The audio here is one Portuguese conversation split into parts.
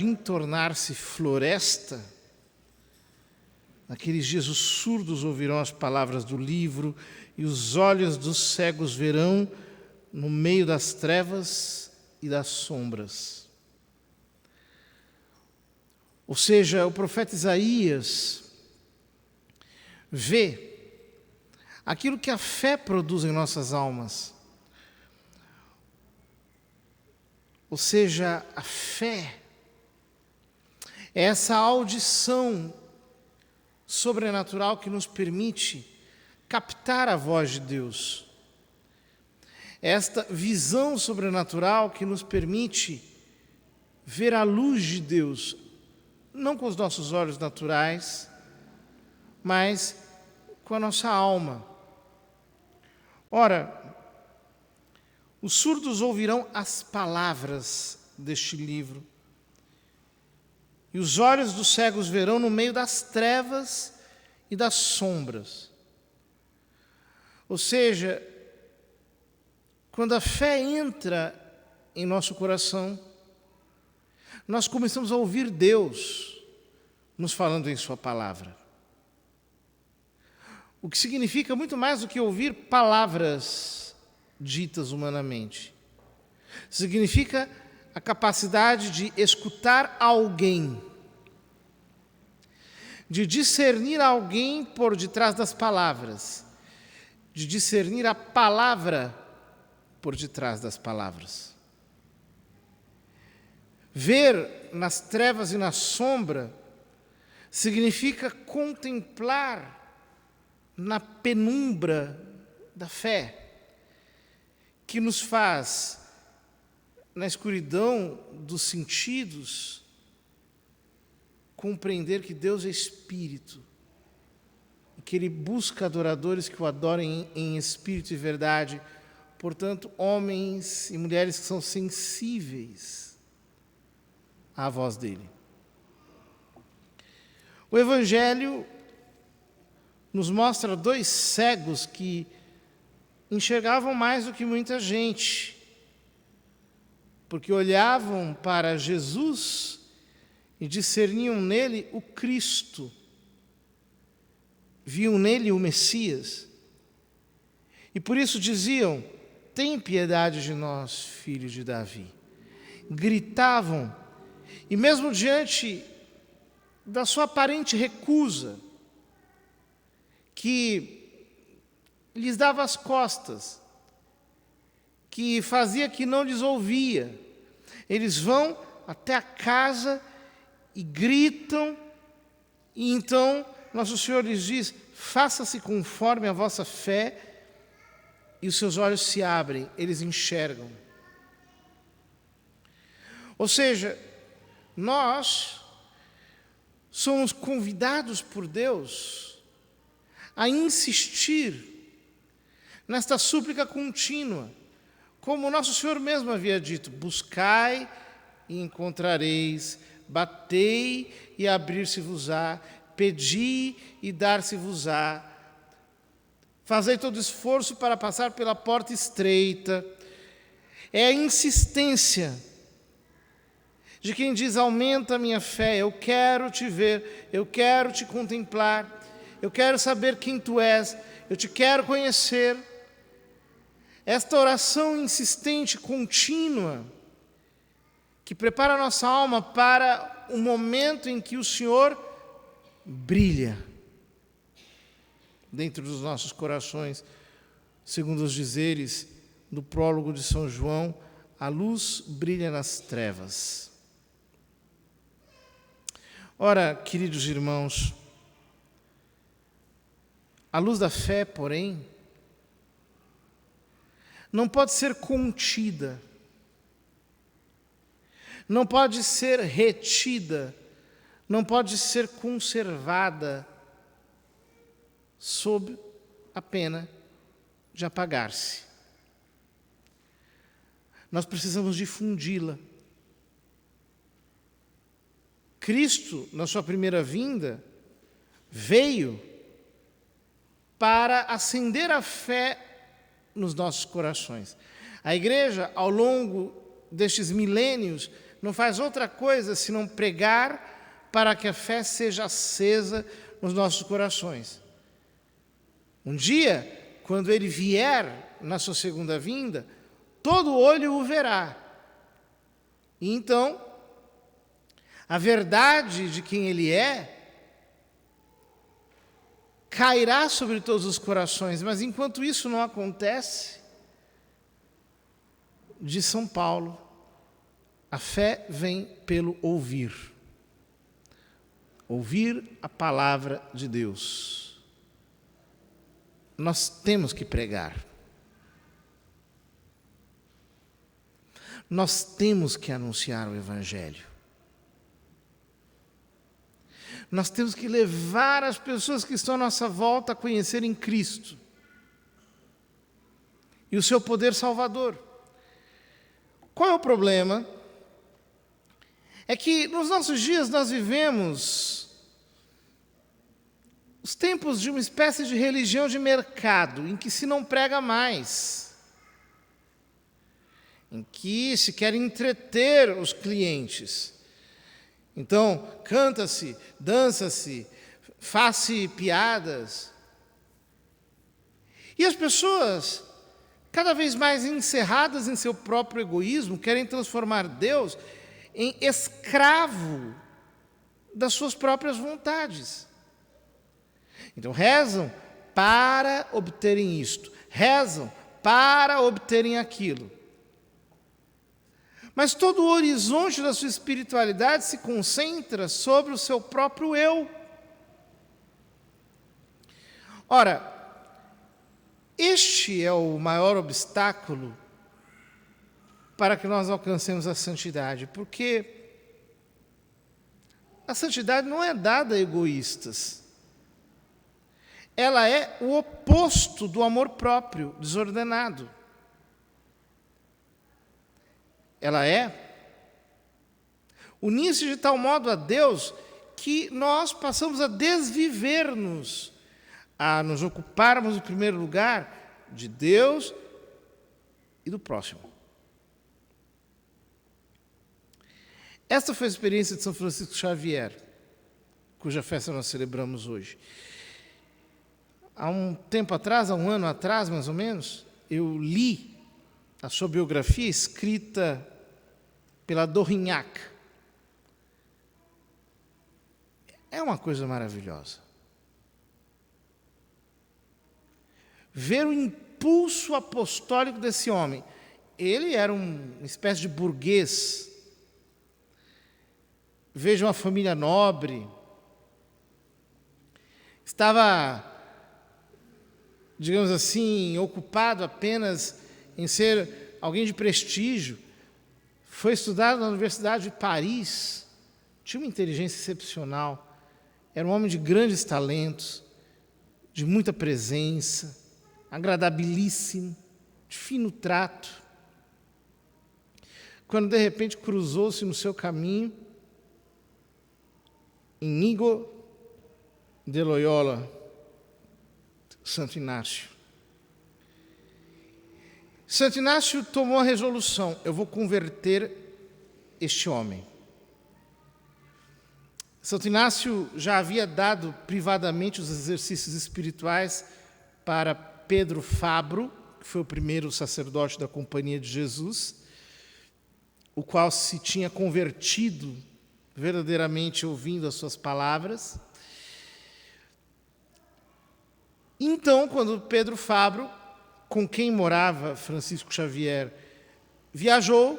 em tornar-se floresta, naqueles dias os surdos ouvirão as palavras do livro e os olhos dos cegos verão no meio das trevas e das sombras. Ou seja, o profeta Isaías vê aquilo que a fé produz em nossas almas. Ou seja, a fé é essa audição sobrenatural que nos permite captar a voz de Deus. É esta visão sobrenatural que nos permite ver a luz de Deus, não com os nossos olhos naturais, mas com a nossa alma. Ora, os surdos ouvirão as palavras deste livro, e os olhos dos cegos verão no meio das trevas e das sombras. Ou seja, quando a fé entra em nosso coração, nós começamos a ouvir Deus nos falando em sua palavra. O que significa muito mais do que ouvir palavras ditas humanamente. Significa a capacidade de escutar alguém, de discernir alguém por detrás das palavras, de discernir a palavra por detrás das palavras. Ver nas trevas e na sombra significa contemplar na penumbra da fé, que nos faz, na escuridão dos sentidos, compreender que Deus é Espírito, e que Ele busca adoradores que o adorem em espírito e verdade, portanto, homens e mulheres que são sensíveis à voz dEle. O Evangelho nos mostra dois cegos que enxergavam mais do que muita gente, porque olhavam para Jesus e discerniam nele o Cristo, viam nele o Messias, e por isso diziam: tem piedade de nós, filhos de Davi. Gritavam, e mesmo diante da sua aparente recusa, que lhes dava as costas, que fazia que não lhes ouvia, eles vão até a casa e gritam, e então nosso Senhor lhes diz: faça-se conforme a vossa fé, e os seus olhos se abrem, eles enxergam. Ou seja, nós somos convidados por Deus a insistir nesta súplica contínua, como o nosso Senhor mesmo havia dito: buscai e encontrareis, batei e abrir-se-vos-á, pedi e dar-se-vos-á, fazei todo esforço para passar pela porta estreita. É a insistência de quem diz: aumenta a minha fé, eu quero te ver, eu quero te contemplar, eu quero saber quem tu és, eu te quero conhecer. Esta oração insistente, contínua, que prepara a nossa alma para o momento em que o Senhor brilha dentro dos nossos corações, segundo os dizeres do prólogo de São João: a luz brilha nas trevas. Ora, queridos irmãos, a luz da fé, porém, não pode ser contida, não pode ser retida, não pode ser conservada sob a pena de apagar-se. Nós precisamos difundi-la. Cristo, na sua primeira vinda, veio para acender a fé nos nossos corações. A igreja, ao longo destes milênios, não faz outra coisa senão pregar para que a fé seja acesa nos nossos corações. Um dia, quando ele vier na sua segunda vinda, todo olho o verá. E então, a verdade de quem ele é cairá sobre todos os corações. Mas enquanto isso não acontece, diz São Paulo, a fé vem pelo ouvir. Ouvir a palavra de Deus. Nós temos que pregar. Nós temos que anunciar o Evangelho. Nós temos que levar as pessoas que estão à nossa volta a conhecerem Cristo e o seu poder salvador. Qual é o problema? É que nos nossos dias nós vivemos os tempos de uma espécie de religião de mercado, em que se não prega mais, em que se quer entreter os clientes. Então, canta-se, dança-se, faz-se piadas. E as pessoas, cada vez mais encerradas em seu próprio egoísmo, querem transformar Deus em escravo das suas próprias vontades. Então, rezam para obterem isto, rezam para obterem aquilo. Mas todo o horizonte da sua espiritualidade se concentra sobre o seu próprio eu. Ora, este é o maior obstáculo para que nós alcancemos a santidade, porque a santidade não é dada a egoístas. Ela é o oposto do amor próprio, desordenado. Ela é unir-se de tal modo a Deus que nós passamos a desviver-nos, a nos ocuparmos em primeiro lugar de Deus e do próximo. Esta foi a experiência de São Francisco Xavier, cuja festa nós celebramos hoje. Há um tempo atrás, há um ano atrás mais ou menos, eu li a sua biografia escrita pela Dorignac. É uma coisa maravilhosa. Ver o impulso apostólico desse homem. Ele era uma espécie de burguês. Veja uma família nobre. Estava, digamos assim, ocupado apenas em ser alguém de prestígio. Foi estudar na Universidade de Paris, tinha uma inteligência excepcional, era um homem de grandes talentos, de muita presença, agradabilíssimo, de fino trato. Quando de repente cruzou-se no seu caminho Íñigo de Loyola, Santo Inácio. Santo Inácio tomou a resolução: eu vou converter este homem. Santo Inácio já havia dado privadamente os exercícios espirituais para Pedro Fabro, que foi o primeiro sacerdote da Companhia de Jesus, o qual se tinha convertido verdadeiramente ouvindo as suas palavras. Então, quando Pedro Fabro, com quem morava Francisco Xavier, viajou,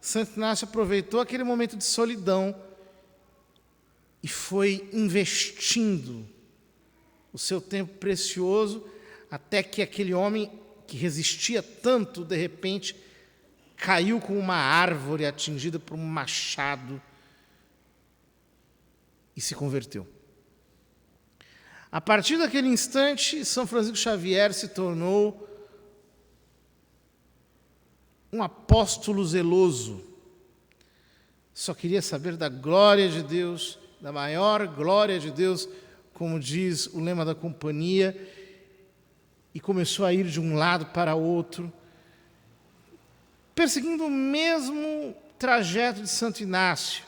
Santo Inácio aproveitou aquele momento de solidão e foi investindo o seu tempo precioso até que aquele homem que resistia tanto, de repente, caiu como uma árvore atingida por um machado e se converteu. A partir daquele instante, São Francisco Xavier se tornou um apóstolo zeloso. Só queria saber da glória de Deus, da maior glória de Deus, como diz o lema da companhia, e começou a ir de um lado para outro, perseguindo o mesmo trajeto de Santo Inácio.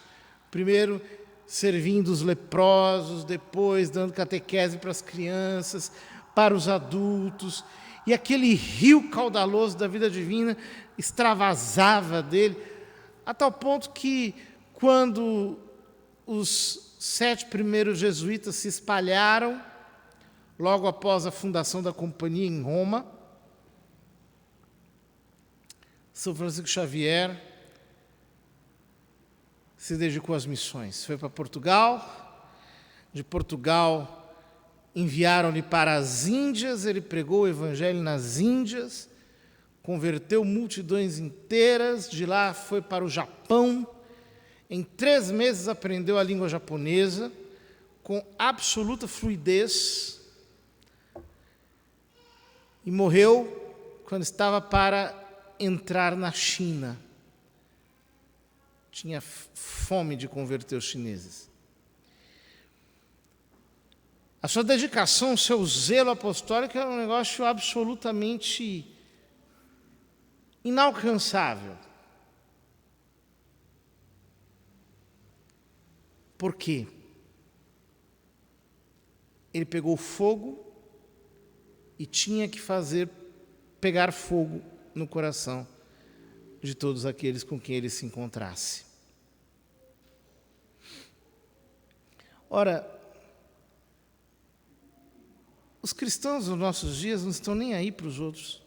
Primeiro servindo os leprosos, depois dando catequese para as crianças, para os adultos. E aquele rio caudaloso da vida divina extravasava dele, a tal ponto que, quando os 7 primeiros jesuítas se espalharam, logo após a fundação da companhia em Roma, São Francisco Xavier se dedicou às missões. Foi para Portugal, de Portugal enviaram-lhe para as Índias, ele pregou o evangelho nas Índias, converteu multidões inteiras, de lá foi para o Japão, em 3 meses aprendeu a língua japonesa, com absoluta fluidez, e morreu quando estava para entrar na China. Tinha fome de converter os chineses. A sua dedicação, o seu zelo apostólico era um negócio absolutamente inalcançável. Por quê? Ele pegou fogo e tinha que pegar fogo no coração de todos aqueles com quem ele se encontrasse. Ora, os cristãos dos nossos dias não estão nem aí para os outros.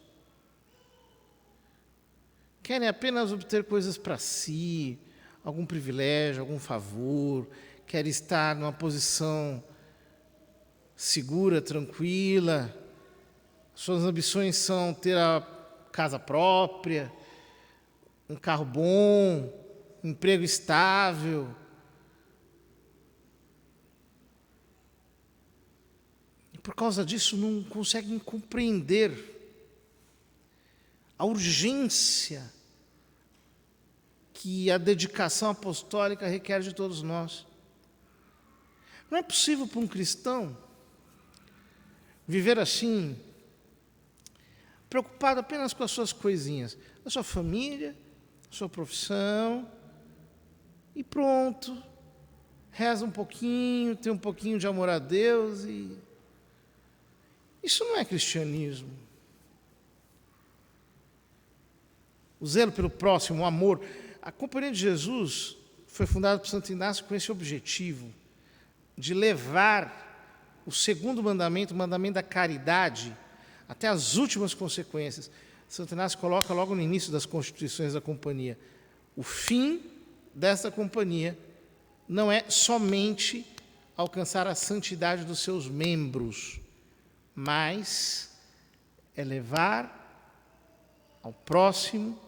Querem apenas obter coisas para si, algum privilégio, algum favor, querem estar numa posição segura, tranquila. Suas ambições são ter a casa própria, um carro bom, um emprego estável. E por causa disso não conseguem compreender a urgência que a dedicação apostólica requer de todos nós. Não é possível para um cristão viver assim, preocupado apenas com as suas coisinhas, a sua família, a sua profissão, e pronto, reza um pouquinho, tem um pouquinho de amor a Deus, e isso não é cristianismo. O zelo pelo próximo, o amor. A Companhia de Jesus foi fundada por Santo Inácio com esse objetivo, de levar o segundo mandamento, o mandamento da caridade, até as últimas consequências. Santo Inácio coloca logo no início das constituições da companhia: o fim desta companhia não é somente alcançar a santidade dos seus membros, mas é levar ao próximo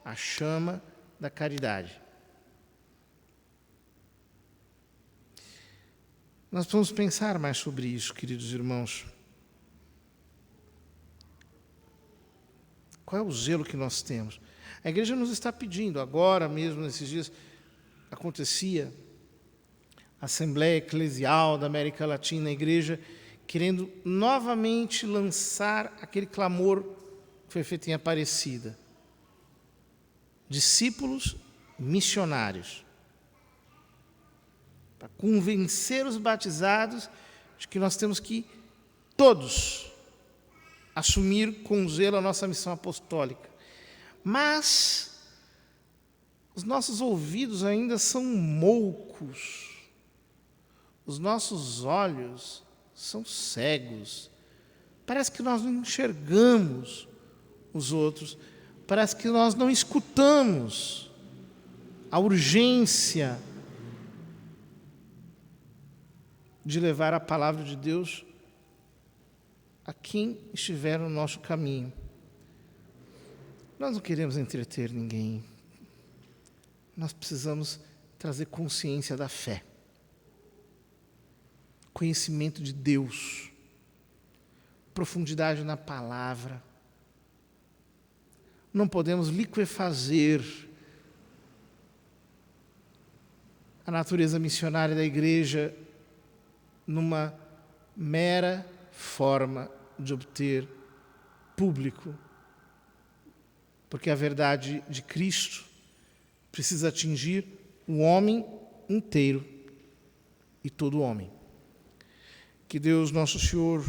a chama da caridade. Nós vamos pensar mais sobre isso, queridos irmãos. Qual é o zelo que nós temos? A igreja nos está pedindo, agora mesmo, nesses dias, acontecia a Assembleia Eclesial da América Latina, a igreja querendo novamente lançar aquele clamor que foi feito em Aparecida. Discípulos missionários. Para convencer os batizados de que nós temos que, todos, assumir com zelo a nossa missão apostólica. Mas os nossos ouvidos ainda são moucos, os nossos olhos são cegos. Parece que nós não enxergamos os outros, parece que nós não escutamos a urgência de levar a palavra de Deus a quem estiver no nosso caminho. Nós não queremos entreter ninguém. Nós precisamos trazer consciência da fé, conhecimento de Deus, profundidade na palavra. Não podemos liquefazer a natureza missionária da igreja numa mera forma de obter público, porque a verdade de Cristo precisa atingir o homem inteiro e todo homem. Que Deus, nosso Senhor,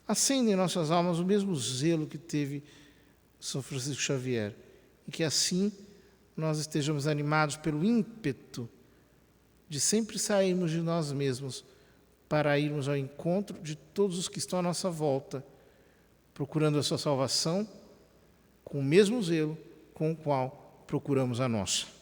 acenda em nossas almas o mesmo zelo que teve São Francisco Xavier, e que assim nós estejamos animados pelo ímpeto de sempre sairmos de nós mesmos para irmos ao encontro de todos os que estão à nossa volta, procurando a sua salvação com o mesmo zelo com o qual procuramos a nossa.